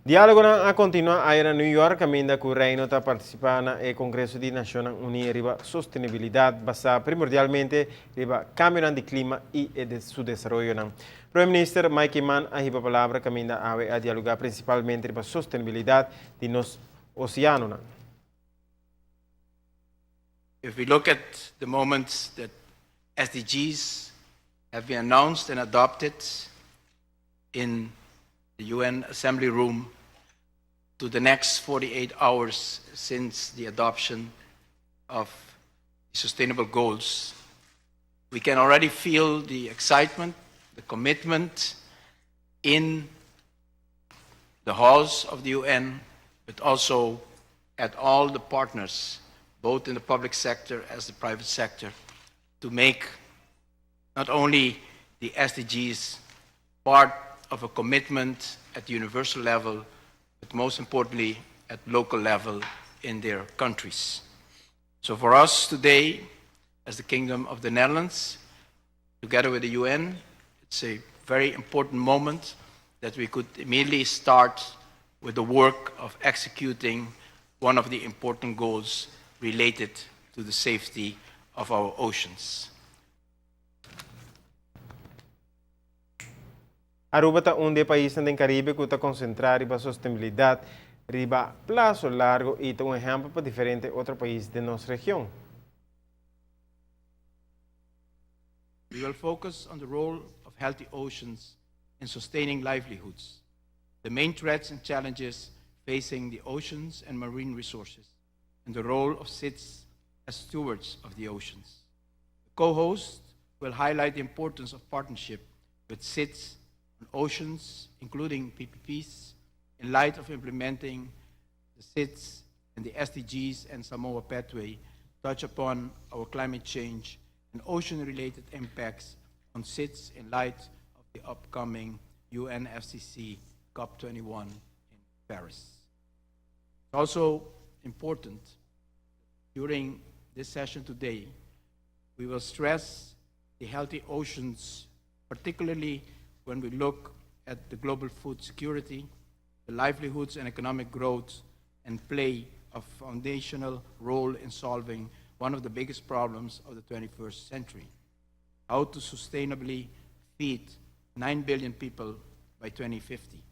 Diálogo a continua a New York ainda que o Reino está participando no Congresso de Nações Unidas riba sustentabilidade basada primordialmente riba cambio de clima e de seu desenvolvimento. O Primeiro-Ministro Mike Mann a riba palavra que ainda a dialogar principalmente riba sustentabilidade de nos oceanos. If we look at the moments that SDGs have been announced and adopted in the UN Assembly Room to the next 48 hours since the adoption of the Sustainable Goals, we can already feel the excitement, the commitment in the halls of the UN, but also at all the partners, both in the public sector as the private sector, to make not only the SDGs part of a commitment at the universal level, but most importantly at local level in their countries. So for us today, as the Kingdom of the Netherlands, together with the UN, it's a very important moment that we could immediately start with the work of executing one of the important goals related to the safety of our oceans. Aruba está um dos países do Caribe que está concentrado em sustentabilidade, riba plazo largo e um exemplo para diferentes outros países da nossa região. We will focus on the role of healthy oceans in sustaining livelihoods, the main threats and challenges facing the oceans and marine resources, and the role of SIDS as stewards of the oceans. The co-host will highlight the importance of partnership with SIDS on oceans, including PPPs, in light of implementing the SIDS and the SDGs and Samoa Pathway, touch upon our climate change and ocean-related impacts on SIDS in light of the upcoming UNFCCC COP21 in Paris. It's also important during this session today, we will stress the healthy oceans, particularly when we look at the global food security, the livelihoods and economic growth, and play a foundational role in solving one of the biggest problems of the 21st century: how to sustainably feed 9 billion people by 2050.